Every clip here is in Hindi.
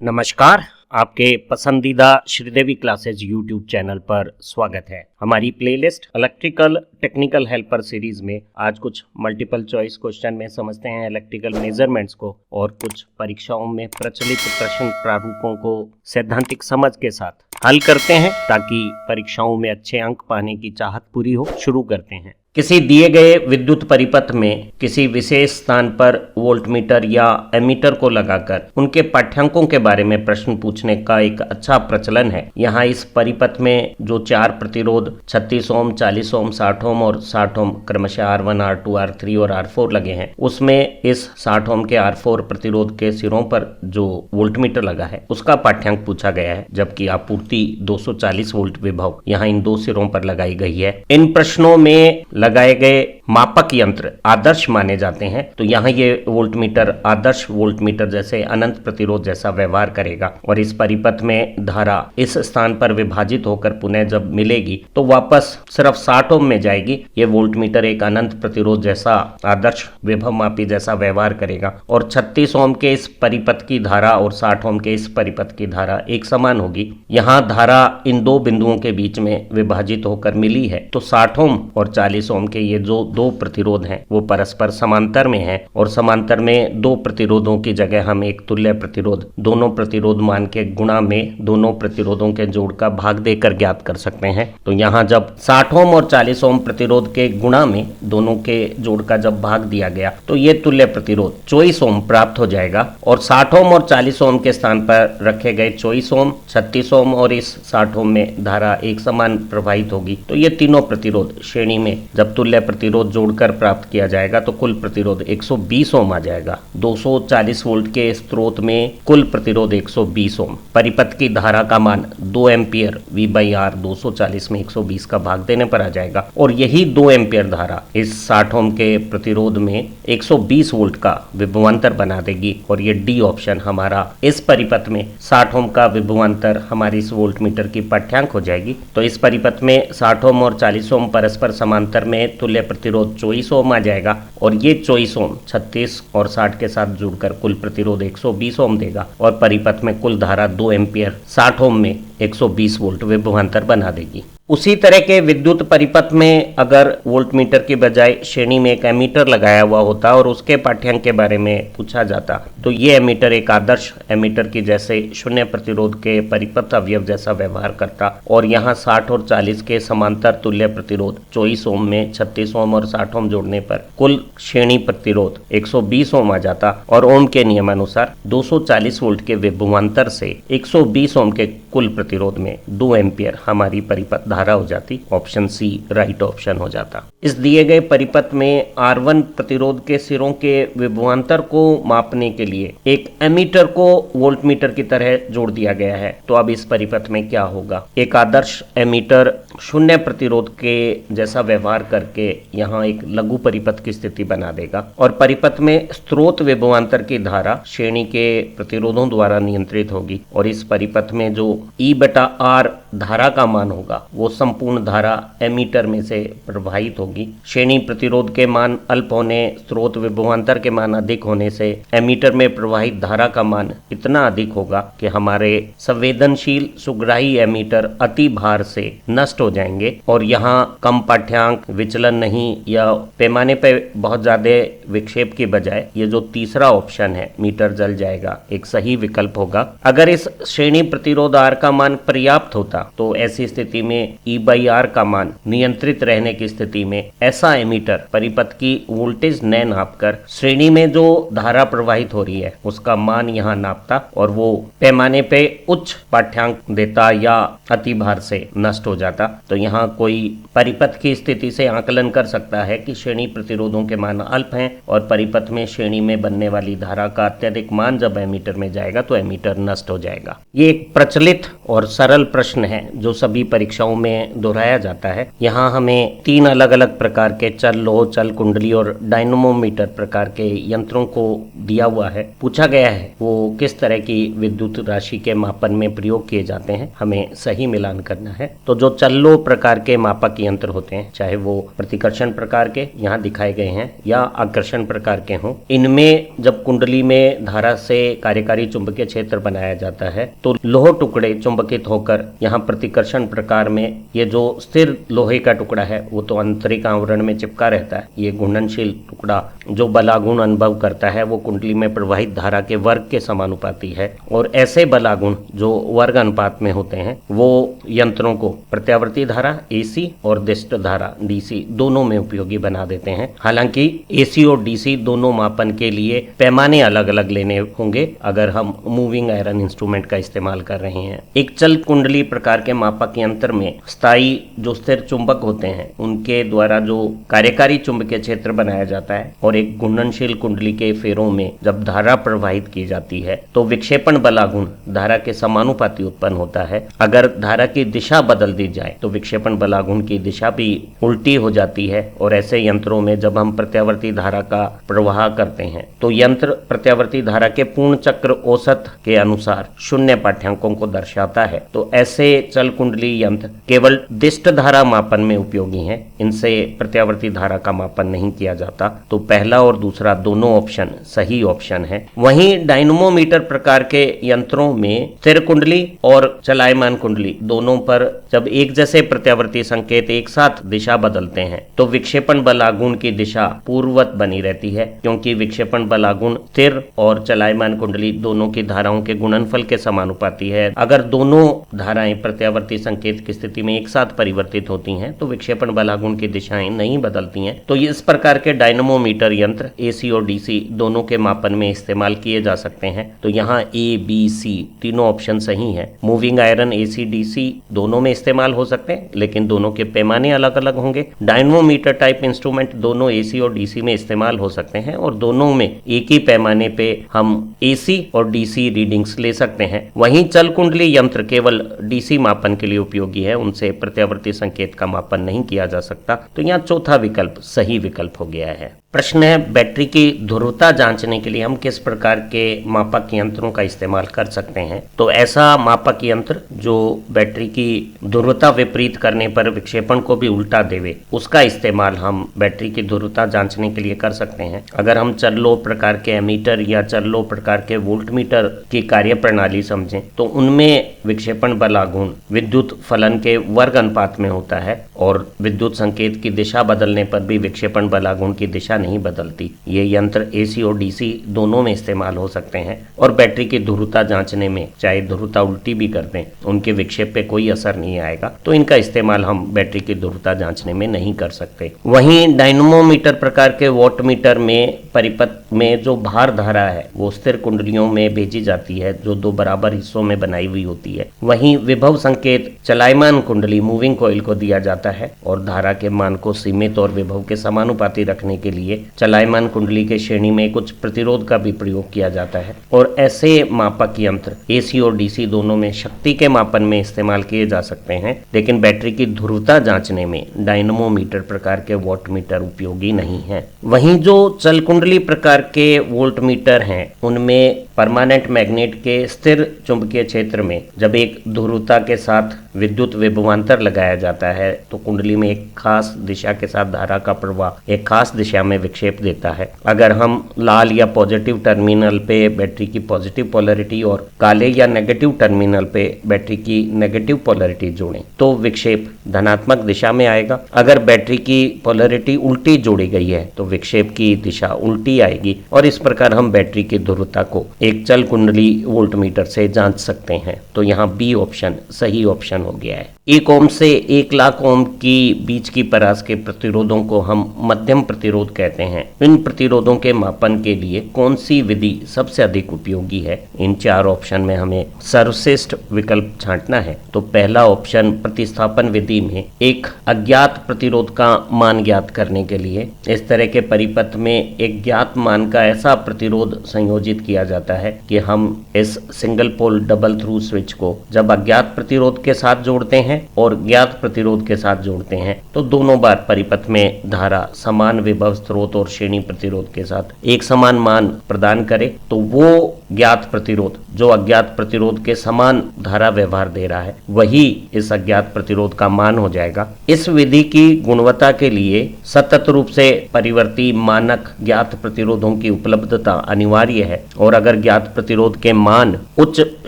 नमस्कार, आपके पसंदीदा श्रीदेवी क्लासेज यूट्यूब चैनल पर स्वागत है। हमारी playlist electrical technical helper series में आज कुछ मल्टीपल चॉइस क्वेश्चन में समझते हैं इलेक्ट्रिकल मेजरमेंट्स को और कुछ परीक्षाओं में प्रचलित प्रश्न प्रारूपों को सैद्धांतिक समझ के साथ हल करते हैं ताकि परीक्षाओं में अच्छे अंक पाने की चाहत पूरी हो। शुरू करते हैं। किसी दिए गए विद्युत परिपथ में किसी विशेष स्थान पर वोल्टमीटर या एमीटर को लगाकर उनके पाठ्यांकों के बारे में प्रश्न पूछने का एक अच्छा प्रचलन है। यहाँ इस परिपथ में जो 4 प्रतिरोध 36 ओम, 40 ओम, 60 ओम और 60 ओम क्रमशः R1, R2, R3 और R4 लगे हैं, उसमें इस 60 ओम के R4 प्रतिरोध के सिरों पर जो वोल्टमीटर लगा है उसका पाठ्यांक पूछा गया है, जबकि आपूर्ति 240 वोल्ट विभव यहाँ इन 2 सिरों पर लगाई गई है। इन प्रश्नों में लगाए गए मापक यंत्र आदर्श माने जाते हैं, तो यहाँ ये वोल्टमीटर आदर्श वोल्टमीटर जैसे अनंत प्रतिरोध जैसा व्यवहार करेगा और इस परिपथ में धारा इस स्थान पर विभाजित होकर पुनः जब मिलेगी तो वापस सिर्फ 60 ओम में जाएगी। ये वोल्टमीटर एक अनंत प्रतिरोध जैसा आदर्श विभव मापी जैसा व्यवहार करेगा और 36 ओम के इस परिपथ की धारा और 60 ओम के इस परिपथ की धारा एक समान होगी। यहाँ धारा इन 2 बिंदुओं के बीच में विभाजित होकर मिली है, तो 60 ओम और 40 ओम के ये जो 2 प्रतिरोध हैं वो परस्पर समांतर में हैं और समांतर में 2 प्रतिरोधों की जगह हम एक तुल्य प्रतिरोध दोनों प्रतिरोध मान के गुणा में दोनों प्रतिरोधों के जोड़ का भाग देकर ज्ञात कर सकते हैं। तो यहाँ जब 60 ओम और 40 ओम प्रतिरोध के गुणा में दोनों के जोड़ का जब भाग दिया गया तो ये तुल्य प्रतिरोध 24 ओम प्राप्त हो जाएगा और 60 ओम और 40 ओम के स्थान पर रखे गए 24 ओम, 36 ओम और इस 60 ओम में धारा एक समान प्रवाहित होगी। तो ये तीनों प्रतिरोध श्रेणी में जब तुल्य प्रतिरोध जोड़कर प्राप्त किया जाएगा तो कुल प्रतिरोध 120 ओम आ जाएगा। 240 वोल्ट के स्रोत में कुल प्रतिरोध 120 ओम। परिपथ की धारा का मान 2 एम्पियर V/R 240 में 120 का भाग देने पर आ जाएगा और यही 2 एम्पियर धारा इस 60 ओम के प्रतिरोध में 120 वोल्ट का विभवांतर बना देगी और ये डी ऑप्शन हमारा इस परिपथ में 60 ओम का विभवांतर हमारी इस वोल्टमीटर की पाठ्यांक हो जाएगी। तो इस परिपथ में 60 ओम और 40 ओम परस्पर समांतर में तुल्य प्रतिरोध 24 ओम आ जाएगा और ये 24 ओम 36 और 60 के साथ जुड़कर कुल प्रतिरोध 120 ओम देगा और परिपथ में कुल धारा 2 एम्पियर 60 ओम में 120 वोल्ट विभवांतर बना देगी। उसी तरह के विद्युत परिपथ में अगर वोल्टमीटर की बजाय श्रेणी में एक एमीटर लगाया हुआ होता और उसके पाठ्यांक के बारे में पूछा जाता तो ये एमीटर एक आदर्श एमीटर की जैसे शून्य प्रतिरोध के परिपथ अवयव जैसा व्यवहार करता और यहाँ 60 और 40 के समांतर तुल्य प्रतिरोध 24 ओम में 36 ओम और 60 ओम जोड़ने पर कुल श्रेणी प्रतिरोध 120 ओम आ जाता और ओम के नियमानुसार 240 वोल्ट के विभवांतर से 120 ओम के कुल प्रतिरोध में 2 एम्पियर हमारी परिपथ धारा हो जाती। ऑप्शन सी राइट ऑप्शन हो जाता। इस दिए गए परिपथ में R1 प्रतिरोध के सिरों के विभवांतर को मापने के लिए एक एमीटर को वोल्टमीटर की तरह जोड़ दिया गया है। तो अब इस परिपथ में क्या होगा? एक आदर्श एमीटर शून्य प्रतिरोध के जैसा व्यवहार करके यहाँ एक लघु परिपथ की स्थिति बना देगा और परिपथ में स्रोत विभवांतर की धारा श्रेणी के प्रतिरोधों द्वारा नियंत्रित होगी और इस परिपथ में जो E/R धारा का मान होगा वो संपूर्ण धारा एमीटर में से प्रवाहित होगी। श्रेणी प्रतिरोध के मान अल्प होने, स्रोत विभवांतर के मान अधिक होने से एमीटर में प्रवाहित धारा का मान इतना अधिक होगा कि हमारे संवेदनशील सुग्राही एमीटर अति भार से नष्ट हो जाएंगे और यहाँ कम पाठ्यांक विचलन नहीं या पैमाने पर बहुत ज्यादा विक्षेप की बजाय ये जो तीसरा ऑप्शन है मीटर जल जाएगा एक सही विकल्प होगा। अगर इस श्रेणी प्रतिरोध R का मान पर्याप्त होता तो ऐसी स्थिति में E/R का मान नियंत्रित रहने की स्थिति में ऐसा एमीटर परिपथ की वोल्टेज न नापकर श्रेणी में जो धारा प्रवाहित हो रही है उसका मान यहाँ नापता और वो पैमाने पे उच्च पाठ्यांक देता या अति भार से नष्ट हो जाता। तो यहाँ कोई परिपथ की स्थिति से आकलन कर सकता है कि श्रेणी प्रतिरोधों के मान अल्प हैं और परिपथ में श्रेणी में बनने वाली धारा का अत्यधिक मान जब एमीटर में जाएगा तो एमीटर नष्ट हो जाएगा। ये एक प्रचलित और सरल प्रश्न है जो सभी परीक्षाओं में दोहराया जाता है। यहाँ हमें 3 अलग अलग प्रकार के चल लोह, चल कुंडली और डायनमोमीटर प्रकार के यंत्रों को दिया हुआ है। पूछा गया है वो किस तरह की विद्युत राशि के मापन में प्रयोग किए जाते हैं, हमें सही मिलान करना है। तो जो चल लोह प्रकार के मापक यंत्र होते हैं, चाहे वो प्रतिकर्षण प्रकार के यहाँ दिखाए गए हैं या आकर्षण प्रकार के हों, इनमें जब कुंडली में धारा से कार्यकारी चुंबकीय क्षेत्र बनाया जाता है तो लोह टुकड़े चुंबकित होकर यहाँ प्रतिकर्षण प्रकार में ये जो स्थिर लोहे का टुकड़ा है वो तो आंतरिक आवरण में चिपका रहता है। ये घूर्णनशील टुकड़ा जो बलागुण अनुभव करता है वो कुंडली में प्रवाहित धारा के वर्ग के समानुपाती है, और ऐसे बलागुण जो वर्ग अनुपात में होते हैं वो यंत्रों को प्रत्यावर्ती धारा AC और दिष्ट धारा DC दोनों में उपयोगी बना देते हैं। हालांकि AC और DC दोनों मापन के लिए पैमाने अलग अलग लेने होंगे अगर हम मूविंग आयरन इंस्ट्रूमेंट का इस्तेमाल कर रहे हैं। एक चल कुंडली प्रकार के मापक यंत्र में स्थायी जो स्थिर चुंबक होते हैं उनके द्वारा जो कार्यकारी चुंबकीय क्षेत्र बनाया जाता है, और एक घूर्णनशील कुंडली के फेरों में जब धारा प्रवाहित की जाती है तो विक्षेपण बलागुण धारा के समानुपाती उत्पन्न होता है। अगर धारा की दिशा बदल दी जाए तो विक्षेपण बलागुण की दिशा भी उल्टी हो जाती है, और ऐसे यंत्रों में जब हम प्रत्यावर्ती धारा का प्रवाह करते हैं तो यंत्र प्रत्यावर्ती धारा के पूर्ण चक्र औसत के अनुसार 0 पाठ्यांकों को दर्शाता है। तो ऐसे चल कुंडली यंत्र केवल दिष्ट धारा मापन में उपयोगी हैं, इनसे प्रत्यावर्ती धारा का मापन नहीं किया जाता। तो पहला और दूसरा दोनों ऑप्शन सही ऑप्शन है। वहीं डायनमोमीटर प्रकार के यंत्रों में स्थिर कुंडली और चलायमान कुंडली दोनों पर जब एक जैसे प्रत्यावर्ती संकेत एक साथ दिशा बदलते हैं तो विक्षेपण बलागुण की दिशा पूर्ववत बनी रहती है, क्योंकि विक्षेपण बलागुण स्थिर और चलायमान कुंडली दोनों की धाराओं के गुणनफल के समानुपाती है। अगर दोनों धाराएं प्रत्यावर्ती संकेत की स्थिति में एक साथ परिवर्तित होती हैं तो विक्षेपण बलागुण की दिशाएं नहीं बदलती हैं। तो इस प्रकार के डायनमोमीटर यंत्र AC और DC दोनों के मापन में इस्तेमाल किए जा सकते हैं। तो यहाँ A, B, C तीनों ऑप्शन सही है। मूविंग आयरन AC DC दोनों में इस्तेमाल हो सकते हैं, लेकिन दोनों के पैमाने अलग अलग होंगे। डायनमोमीटर टाइप इंस्ट्रूमेंट दोनों AC और DC में इस्तेमाल हो सकते हैं, और दोनों में एक ही पैमाने पे हम AC और DC रीडिंग्स ले सकते हैं। वहीं चल कुंडली यंत्र केवल DC मापन के लिए उपयोगी है, उनसे प्रत्यावर्ती संकेत का मापन नहीं किया जा सकता। तो यहाँ चौथा विकल्प सही विकल्प हो गया है। प्रश्न है, बैटरी की ध्रुवता जांचने के लिए हम किस प्रकार के मापक यंत्रों का इस्तेमाल कर सकते हैं। तो ऐसा मापक यंत्र जो बैटरी की ध्रुवता विपरीत करने पर विक्षेपण को भी उल्टा देवे, उसका इस्तेमाल हम बैटरी की ध्रुवता जांचने के लिए कर सकते हैं। अगर हम चल लोह प्रकार के एमीटर या चल लोह प्रकार के वोल्टमीटर की कार्य प्रणाली समझें तो उनमें विक्षेपण बलागुण विद्युत फलन के वर्ग अनुपात में होता है, और विद्युत संकेत की दिशा बदलने पर भी विक्षेपण बलागुण की दिशा नहीं बदलती। ये यंत्र AC और DC दोनों में इस्तेमाल हो सकते हैं, और बैटरी की ध्रुवता जांचने में चाहे ध्रुवता उल्टी भी कर दें उनके विक्षेप पे कोई असर नहीं आएगा। तो इनका इस्तेमाल हम बैटरी की ध्रुवता जांचने में नहीं कर सकते। वहीं डायनमोमीटर प्रकार के वोल्टमीटर में परिपथ में जो भार धारा है वो स्थिर कुंडलियों में भेजी जाती है जो 2 बराबर हिस्सों में बनाई हुई होती है। वहीं विभव संकेत चलायमान कुंडली मूविंग कॉइल को दिया जाता है, और धारा के मान को सीमित और विभव के समानुपाती रखने के लिए चलायमान कुंडली के श्रेणी में कुछ प्रतिरोध का भी प्रयोग किया जाता है। और ऐसे मापक यंत्र AC और DC दोनों में शक्ति के मापन में इस्तेमाल किए जा सकते हैं, लेकिन बैटरी की ध्रुवता जांचने में डायनमोमीटर प्रकार के वोल्टमीटर उपयोगी नहीं है। वहीं जो चल कुंडली प्रकार के वोल्टमीटर हैं उनमें परमानेंट मैग्नेट के स्थिर चुंबकीय क्षेत्र में जब एक ध्रुवता के साथ विद्युत विभवांतर लगाया जाता है तो कुंडली में एक खास दिशा के साथ धारा का प्रवाह एक खास दिशा में विक्षेप देता है। अगर हम लाल या पॉजिटिव टर्मिनल पे बैटरी की पॉजिटिव पोलैरिटी और काले या नेगेटिव टर्मिनल पे बैटरी की नेगेटिव पोलैरिटी जोड़ें तो विक्षेप धनात्मक दिशा में आएगा। अगर बैटरी की पोलैरिटी उल्टी जोड़ी गई है तो विक्षेप की दिशा उल्टी आएगी, और इस प्रकार हम बैटरी की ध्रुवता को एक चल कुंडली वोल्टमीटर से जांच सकते हैं। तो यहाँ B ऑप्शन सही ऑप्शन हो गया है। 1 ओम से 1 लाख ओम की बीच की परास के प्रतिरोधों को हम मध्यम प्रतिरोध कहते हैं। इन प्रतिरोधों के मापन के लिए कौन सी विधि सबसे अधिक उपयोगी है? इन 4 ऑप्शन में हमें सर्वश्रेष्ठ विकल्प छांटना है। तो पहला ऑप्शन, प्रतिस्थापन विधि में एक अज्ञात प्रतिरोध का मान ज्ञात करने के लिए इस तरह के परिपथ में एक ज्ञात मान का ऐसा प्रतिरोध संयोजित किया जाता है कि हम इस single pole double throw switch को जब अज्ञात प्रतिरोध के साथ जोड़ते हैं और ज्ञात प्रतिरोध के साथ जोड़ते हैं तो दोनों बार परिपथ में धारा समान विभव स्रोत और श्रेणी प्रतिरोध के साथ एक समान मान प्रदान करे तो वो ज्ञात प्रतिरोध जो अज्ञात प्रतिरोध के समान धारा व्यवहार दे रहा है वही इस अज्ञात प्रतिरोध का मान हो जाएगा। इस विधि की गुणवत्ता के लिए सतत रूप से परिवर्ती मानक ज्ञात प्रतिरोधों की उपलब्धता अनिवार्य है और अगर ज्ञात प्रतिरोध के मान उच्च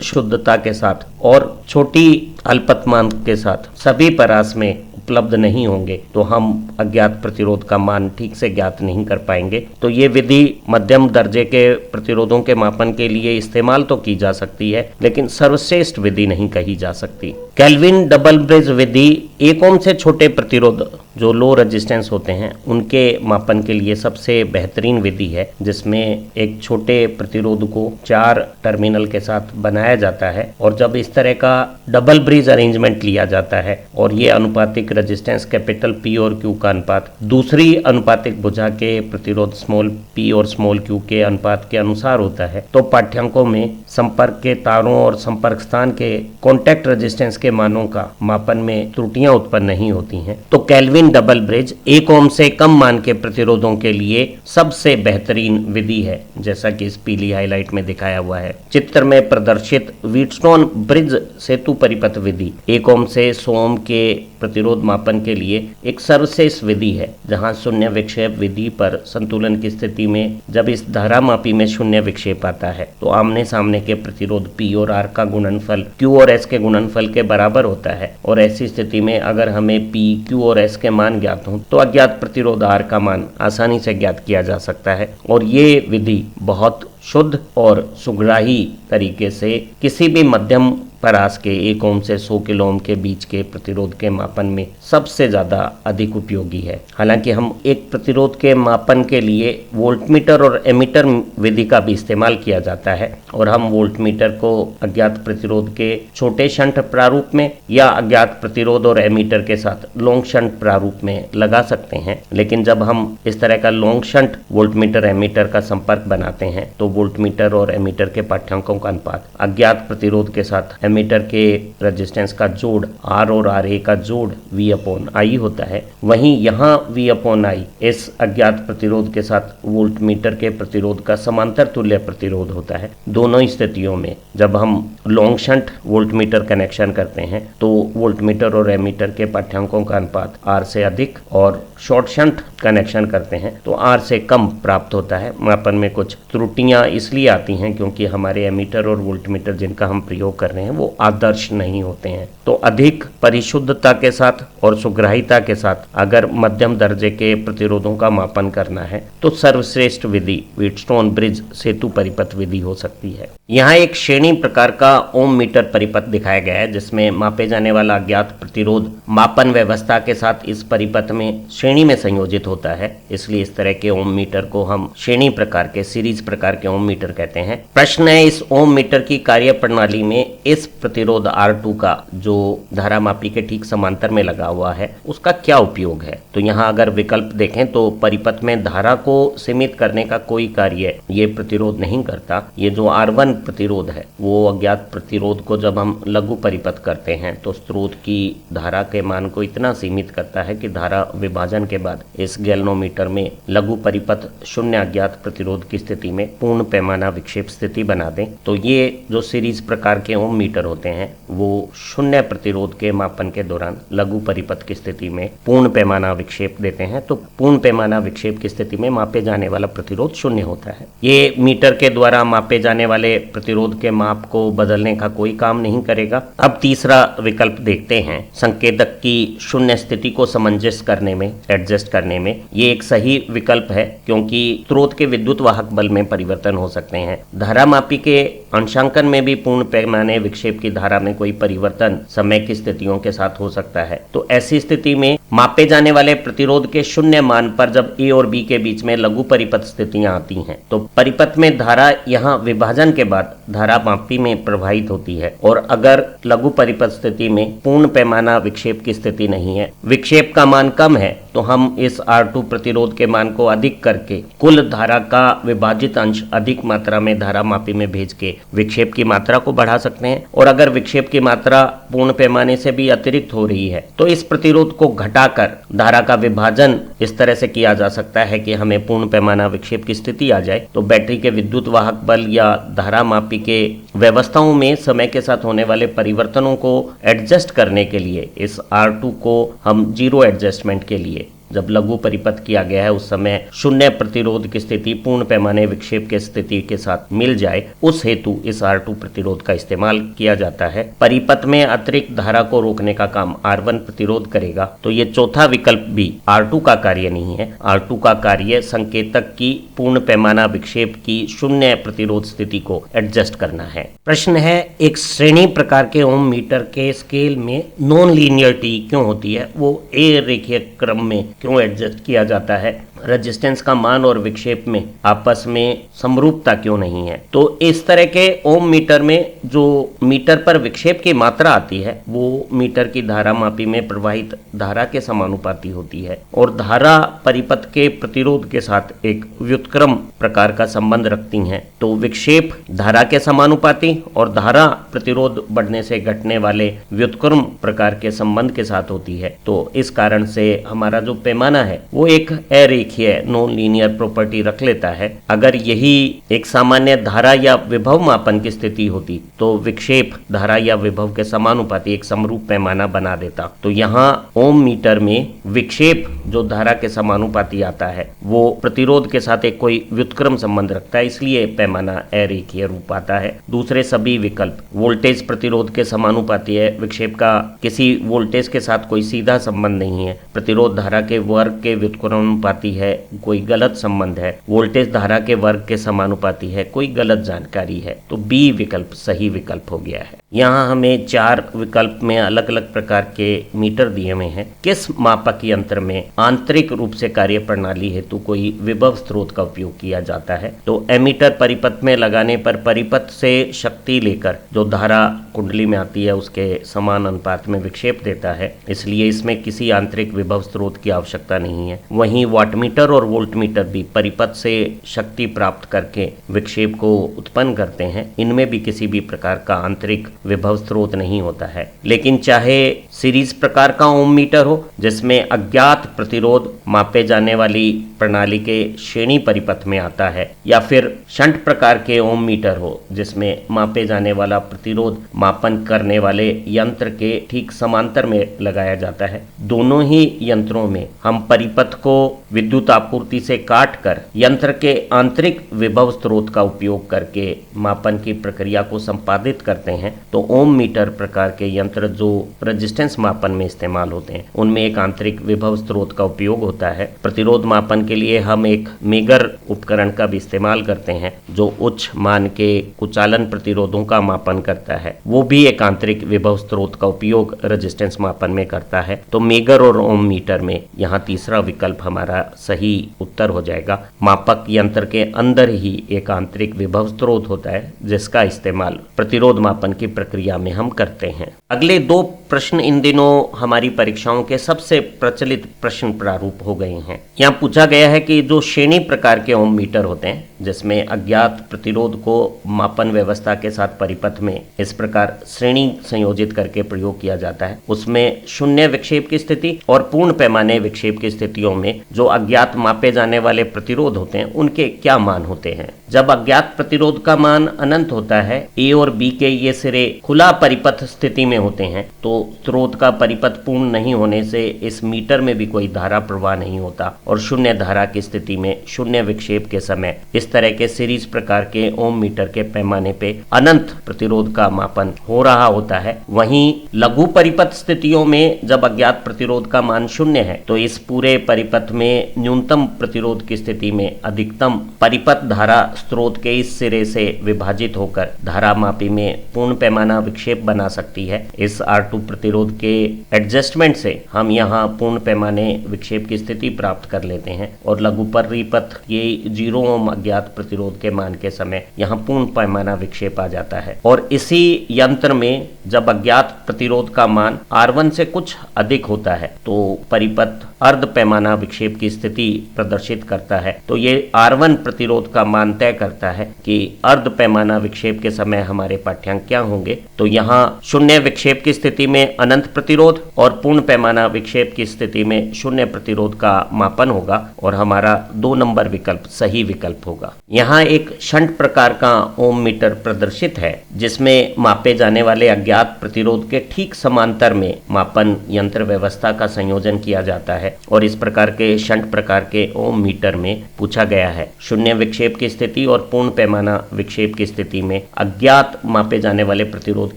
शुद्धता के साथ और छोटी अल्पतमान के साथ सभी परास में उपलब्ध नहीं होंगे तो हम अज्ञात प्रतिरोध का मान ठीक से ज्ञात नहीं कर पाएंगे। तो ये विधि मध्यम दर्जे के प्रतिरोधों के मापन के लिए इस्तेमाल तो की जा सकती है लेकिन सर्वश्रेष्ठ विधि नहीं कही जा सकती। केल्विन डबल ब्रिज विधि 1 ओम से छोटे प्रतिरोध जो लो रेजिस्टेंस होते हैं उनके मापन के लिए सबसे बेहतरीन विधि है, जिसमें एक छोटे प्रतिरोध को 4 टर्मिनल के साथ बनाया जाता है और जब इस तरह का डबल ब्रिज अरेंजमेंट लिया जाता है और ये अनुपातिक रेजिस्टेंस कैपिटल P और Q का अनुपात दूसरी अनुपातिक भुजा के प्रतिरोध स्मॉल p और स्मॉल q के अनुपात के अनुसार होता है तो पाठ्यांकों में संपर्क के तारों और संपर्क स्थान के कॉन्टैक्ट रेजिस्टेंस के मानों का मापन में त्रुटियां उत्पन्न नहीं होती हैं। तो केल्विन डबल ब्रिज 1 ओम से कम मान के प्रतिरोधों के लिए सबसे बेहतरीन विधि है, जैसा कि इस पीली हाईलाइट में दिखाया हुआ है। चित्र में प्रदर्शित व्हीटस्टोन ब्रिज सेतु परिपथ विधि 1 ओम से 100 ओम के प्रतिरोध मापन के लिए एक सर्वश्रेष्ठ विधि है, जहां शून्य विक्षेप विधि पर संतुलन की स्थिति में जब इस धारामापी में शून्य विक्षेप आता है तो आमने सामने के प्रतिरोध P और R का गुणनफल Q और S के गुणनफल के बराबर होता है और ऐसी स्थिति में अगर हमें P, Q और S के मान ज्ञात हों तो अज्ञात प्रतिरोध R का मान आसानी से ज्ञात किया जा सकता है। और ये विधि बहुत शुद्ध और सुग्राही तरीके से किसी भी मध्यम परास के 1 ओम से 100 किलो ओम के बीच के प्रतिरोध के मापन में सबसे ज़्यादा अधिक उपयोगी है। हालांकि हम एक प्रतिरोध के मापन के लिए वोल्टमीटर और एमीटर विधि का भी इस्तेमाल किया जाता है और हम वोल्टमीटर को अज्ञात प्रतिरोध के छोटे शंट प्रारूप में या अज्ञात प्रतिरोध और एमीटर के साथ लॉन्ग शंट प्रारूप में लगा सकते हैं। लेकिन जब हम इस तरह का लॉन्ग शंट वोल्टमीटर एमीटर का संपर्क बनाते हैं तो वोल्टमीटर और एमीटर के पाठ्यांकों का अनुपात अज्ञात प्रतिरोध के साथ एमीटर के रेजिस्टेंस का जोड़ R और RA का जोड़ V/I होता है। वहीं यहाँ V/I इस अज्ञात प्रतिरोध के साथ वोल्टमीटर के प्रतिरोध का समांतर तुल्य प्रतिरोध होता है। दोनों स्थितियों में जब हम लॉन्ग शंट वोल्टमीटर कनेक्शन करते हैं तो वोल्टमीटर और एमीटर के पाठ्यांकों का अनुपात R से अधिक और शॉर्ट शंट कनेक्शन करते हैं तो R से कम प्राप्त होता है। मापन में कुछ त्रुटियां इसलिए आती हैं क्योंकि हमारे एमीटर और वोल्टमीटर जिनका हम प्रयोग कर रहे हैं वो आदर्श नहीं होते हैं। तो अधिक परिशुद्धता के साथ और सुग्राहिता के साथ अगर मध्यम दर्जे के प्रतिरोधों का मापन करना है तो सर्वश्रेष्ठ विधि व्हीटस्टोन ब्रिज सेतु परिपथ विधि हो सकती है। यहाँ एक श्रेणी प्रकार का ओम मीटर परिपथ दिखाया गया है जिसमें मापे जाने वाला अज्ञात प्रतिरोध मापन व्यवस्था के साथ इस परिपथ में श्रेणी में संयोजित होता है, इसलिए इस तरह के ओम मीटर को हम श्रेणी प्रकार के सीरीज प्रकार के ओम मीटर कहते हैं। प्रश्न है, इस ओम मीटर की कार्य प्रणाली में इस प्रतिरोध R2 का जो धारामापी के ठीक समांतर में लगा हुआ है उसका क्या उपयोग है? तो यहाँ अगर विकल्प देखें तो परिपथ में धारा को सीमित करने का कोई कार्य ये प्रतिरोध नहीं करता। ये जो R1 प्रतिरोध है वो अज्ञात प्रतिरोध को जब हम लघु परिपथ करते हैं तो स्रोत की धारा के मान को इतना सीमित करता है कि धारा विभाजन के बाद इस गैल्वेनोमीटर में लघु परिपथ शून्य अज्ञात प्रतिरोध की स्थिति में पूर्ण पैमाना विक्षेप स्थिति बना दें। तो ये जो सीरीज प्रकार के ओम मीटर होते हैं वो शून्य प्रतिरोध के मापन के दौरान लघु परिपथ की स्थिति में पूर्ण पैमाना विक्षेप देते हैं। तो पूर्ण पैमाना विक्षेप की स्थिति में मापे जाने वाला प्रतिरोध शून्य होता है। ये मीटर के द्वारा मापे जाने वाले प्रतिरोध के माप को बदलने का कोई काम नहीं करेगा। अब तीसरा विकल्प देखते हैं। संकेतक की शून्य स्थिति को सामंजस्य करने में एडजस्ट करने में ये एक सही विकल्प है, क्योंकि स्रोत के विद्युत वाहक बल में परिवर्तन हो सकते हैं। धारामापी के अंशांकन में भी पूर्ण पैमाने विक्षेप की धारा में कोई परिवर्तन समय की स्थितियों के साथ हो सकता है। तो ऐसी स्थिति में मापे जाने वाले प्रतिरोध के शून्य मान पर जब ए और बी के बीच में लघु परिपथ स्थितियां आती हैं, तो परिपथ में धारा यहाँ विभाजन के बाद धारा मापी में प्रवाहित होती है। और अगर लघु परिपथ स्थिति में पूर्ण पैमाना विक्षेप की स्थिति नहीं है, विक्षेप का मान कम है, तो हम इस R2 प्रतिरोध के मान को अधिक करके कुल धारा का विभाजित अंश अधिक मात्रा में धारा मापी में भेज के विक्षेप की मात्रा को बढ़ा सकते हैं। और अगर विक्षेप की मात्रा पूर्ण पैमाने से भी अतिरिक्त हो रही है, तो इस प्रतिरोध को घटाकर धारा का विभाजन इस तरह से किया जा सकता है कि हमें पूर्ण पैमाना विक्षेप की स्थिति आ जाए। तो बैटरी के विद्युत वाहक बल या धारा मापी के व्यवस्थाओं में समय के साथ होने वाले परिवर्तनों को एडजस्ट करने के लिए इस R2 को हम जीरो एडजस्टमेंट के लिए जब लघु परिपथ किया गया है उस समय शून्य प्रतिरोध की स्थिति पूर्ण पैमाने विक्षेप के स्थिति के साथ मिल जाए, उस हेतु इस R2 प्रतिरोध का इस्तेमाल किया जाता है। परिपथ में अतिरिक्त धारा को रोकने का काम R1 प्रतिरोध करेगा। तो ये चौथा विकल्प भी R2 का कार्य नहीं है। R2 का कार्य संकेतक की पूर्ण पैमाना विक्षेप की शून्य प्रतिरोध स्थिति को एडजस्ट करना है। प्रश्न है, एक श्रेणी प्रकार के ओम मीटर के स्केल में नॉन लीनियरिटी क्यों होती है, वो ए रेखीय क्रम में क्यों एडजस्ट किया जाता है, रेजिस्टेंस का मान और विक्षेप में आपस में समरूपता क्यों नहीं है। तो इस तरह के ओम मीटर में जो मीटर पर विक्षेप की मात्रा आती है वो मीटर की धारा मापी में प्रवाहित धारा के समानुपाती होती है और धारा परिपथ के प्रतिरोध के साथ एक व्युत्क्रम प्रकार का संबंध रखती हैं। तो विक्षेप धारा के समानुपाती और धारा प्रतिरोध बढ़ने से घटने वाले व्युत्क्रम प्रकार के संबंध के साथ होती है। तो इस कारण से हमारा जो पैमाना है वो एक अरेखीय नॉन लीनियर प्रॉपर्टी रख लेता है। अगर यही एक सामान्य धारा या विभव मापन की स्थिति होती तो विक्षेप धारा या विभव के समानुपाती एक समरूप पैमाना बना देता। तो यहाँ ओम मीटर में विक्षेप जो धारा के समानुपाती आता है वो प्रतिरोध के साथ एक कोई व्युत्क्रम संबंध रखता है, इसलिए पैमाना अरेखीय रूप आता है। दूसरे सभी विकल्प वोल्टेज प्रतिरोध के समानुपाती है, विक्षेप का किसी वोल्टेज के साथ कोई सीधा संबंध नहीं है, प्रतिरोध धारा के वर्ग के व्युत्क्रमानुपाती है, कोई गलत संबंध है, वोल्टेज धारा के वर्ग के समानुपाती है, कोई गलत जानकारी है। तो बी विकल्प सही विकल्प हो गया है। यहाँ हमें 4 विकल्प में अलग अलग प्रकार के मीटर दिए हुए हैं। किस मापक यंत्र में आंतरिक रूप से कार्य प्रणाली हेतु कोई विभव स्रोत का उपयोग किया जाता है। तो एमीटर परिपथ में लगाने पर परिपथ से शक्ति लेकर जो धारा कुंडली में आती है उसके समान अनुपात में विक्षेप देता है, इसलिए इसमें किसी आंतरिक विभव स्रोत की आवश्यकता नहीं है। वहीं वाटमीटर और वोल्टमीटर भी परिपथ से शक्ति प्राप्त करके विक्षेप को उत्पन्न करते हैं, इनमें भी किसी भी प्रकार का आंतरिक विभव स्रोत नहीं होता है। लेकिन चाहे सीरीज प्रकार का ओम मीटर हो जिसमें अज्ञात प्रतिरोध मापे जाने वाली प्रणाली के श्रेणी परिपथ में आता है, या फिर शंट प्रकार के ओम मीटर हो जिसमें मापे जाने वाला प्रतिरोध मापन करने वाले यंत्र के ठीक समांतर में लगाया जाता है, दोनों ही यंत्रों में हम परिपथ को विद्युत आपूर्ति से काटकर यंत्र के आंतरिक विभव स्रोत का उपयोग करके मापन की प्रक्रिया को संपादित करते हैं। तो ओम मीटर प्रकार के यंत्र जो रेजिस्टेंस मापन में इस्तेमाल होते हैं उनमें एक आंतरिक विभव स्रोत का उपयोग होता है। प्रतिरोध मापन के लिए हम एक मेगर उपकरण का भी इस्तेमाल करते हैं जो उच्च मान के कुचालन प्रतिरोधों का मापन करता है, वो भी एक आंतरिक विभव स्रोत का उपयोग रेजिस्टेंस मापन में करता है। तो मेगर और ओम मीटर में यहाँ तीसरा विकल्प हमारा सही उत्तर हो जाएगा। मापक यंत्र के अंदर ही एक आंतरिक विभव स्रोत होता है जिसका इस्तेमाल प्रतिरोध मापन की प्रक्रिया में हम करते हैं। अगले 2 प्रश्न इन दिनों हमारी परीक्षाओं के सबसे प्रचलित प्रश्न प्रारूप हो गए हैं। यहाँ पूछा गया है कि जो श्रेणी प्रकार के ओम मीटर होते हैं जिसमें अज्ञात प्रतिरोध को मापन व्यवस्था के साथ परिपथ में इस प्रकार श्रेणी संयोजित करके प्रयोग किया जाता है, उसमें शून्य विक्षेप की स्थिति और पूर्ण पैमाने विक्षेप की स्थितियों में जो अज्ञात मापे जाने वाले प्रतिरोध होते हैं उनके क्या मान होते हैं। जब अज्ञात प्रतिरोध का मान अनंत होता है, ए और बी के ये सिरे खुला परिपथ स्थिति में होते हैं, तो स्रोत का परिपथ पूर्ण नहीं होने से इस मीटर में भी कोई धारा प्रवाह नहीं होता और शून्य धारा की स्थिति में शून्य विक्षेप के समय इस तरह के सीरीज प्रकार के ओम मीटर के पैमाने पे अनंत प्रतिरोध का मापन हो रहा होता है। वहीं लघु परिपथ स्थितियों में जब अज्ञात प्रतिरोध का मान शून्य है, तो इस पूरे परिपथ में न्यूनतम प्रतिरोध की स्थिति में अधिकतम परिपथ धारा स्रोत के इस सिरे से विभाजित होकर धारा मापी में पूर्ण पैमाना विक्षेप बना सकती है। इस R2 प्रतिरोध के एडजस्टमेंट से हम यहाँ पूर्ण पैमाने विक्षेप की स्थिति प्राप्त कर लेते हैं और लघु परिपथ ये 0 ओम अज्ञात प्रतिरोध के मान के समय यहाँ पूर्ण पैमाना विक्षेप आ जाता है। और इसी यंत्र में जब अज्ञात प्रतिरोध का मान R1 से कुछ अधिक होता है, तो परिपथ अर्ध पैमाना विक्षेप की स्थिति प्रदर्शित करता है। तो ये R1 प्रतिरोध का मान तय करता है कि अर्ध पैमाना विक्षेप के समय हमारे पाठ्यांक क्या होंगे। तो यहाँ शून्य विक्षेप की स्थिति में अनंत प्रतिरोध और पूर्ण पैमाना विक्षेप की स्थिति में शून्य प्रतिरोध का मापन होगा और हमारा 2 नंबर विकल्प सही विकल्प होगा। यहाँ एक शंट प्रकार का ओम मीटर प्रदर्शित है, जिसमें मापे जाने वाले अज्ञात प्रतिरोध के ठीक समांतर में मापन यंत्र व्यवस्था का संयोजन किया जाता है और इस प्रकार के शंट प्रकार के ओम मीटर में पूछा गया है शून्य विक्षेप की स्थिति और पूर्ण पैमाना विक्षेप की स्थिति में अज्ञात मापे जाने वाले प्रतिरोध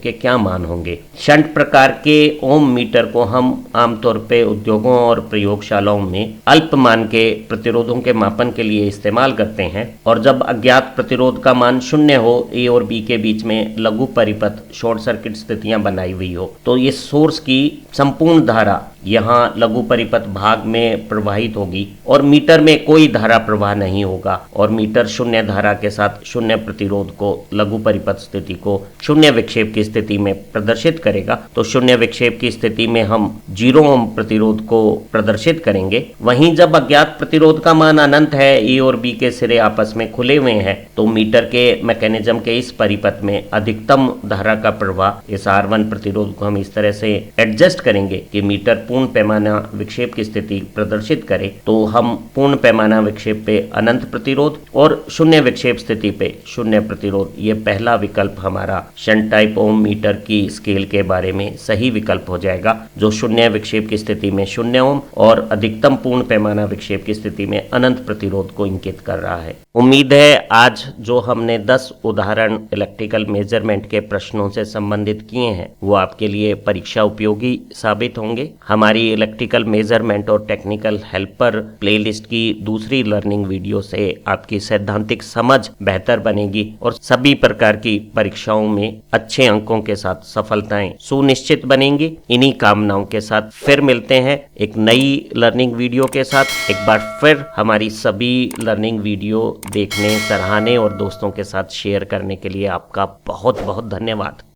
के क्या मान होंगे। शंट प्रकार के ओम मीटर को हम आमतौर पे उद्योगों और प्रयोगशालाओं में अल्प मान के प्रतिरोधों के मापन के लिए इस्तेमाल करते हैं और जब अज्ञात प्रतिरोध का मान शून्य हो, ए और बी के बीच में लघु परिपथ शॉर्ट सर्किट स्थितियां बनाई हुई हो, तो ये सोर्स की संपूर्ण धारा यहाँ लघु परिपथ भाग में प्रवाहित होगी और मीटर में कोई धारा प्रवाह नहीं होगा और मीटर शून्य धारा के साथ शून्य प्रतिरोध को लघु परिपथ स्थिति को शून्य विक्षेप की स्थिति में प्रदर्शित करेगा। तो शून्य विक्षेप की स्थिति में हम 0 ओम प्रतिरोध को प्रदर्शित करेंगे। वहीं जब अज्ञात प्रतिरोध का मान अनंत है, ए और बी के सिरे आपस में खुले हुए हैं, तो मीटर के मैकेनिज्म के इस परिपथ में अधिकतम धारा का प्रवाह इस R1 प्रतिरोध को हम इस तरह से एडजस्ट करेंगे कि मीटर पूर्ण पैमाना विक्षेप की स्थिति प्रदर्शित करे। तो हम पूर्ण पैमाना विक्षेप पे अनंत प्रतिरोध और शून्य विक्षेप स्थिति पे शून्य प्रतिरोध, ये पहला विकल्प हमारा शंट टाइप ओम मीटर की स्केल के बारे में सही विकल्प हो जाएगा, जो शून्य विक्षेप की स्थिति में 0 ओम और अधिकतम पूर्ण पैमाना विक्षेप की स्थिति में अनंत प्रतिरोध को इंगित कर रहा है। उम्मीद है आज जो हमने 10 उदाहरण इलेक्ट्रिकल मेजरमेंट के प्रश्नों से संबंधित किए हैं वो आपके लिए परीक्षा उपयोगी साबित होंगे। हमारी इलेक्ट्रिकल मेजरमेंट और टेक्निकल हेल्पर प्लेलिस्ट की दूसरी लर्निंग वीडियो से आपकी सैद्धांतिक समझ बेहतर बनेगी और सभी प्रकार की परीक्षाओं में अच्छे अंकों के साथ सफलताएं सुनिश्चित बनेंगी। इन्हीं कामनाओं के साथ फिर मिलते हैं एक नई लर्निंग वीडियो के साथ। एक बार फिर हमारी सभी लर्निंग वीडियो देखने, सराहने और दोस्तों के साथ शेयर करने के लिए आपका बहुत बहुत धन्यवाद।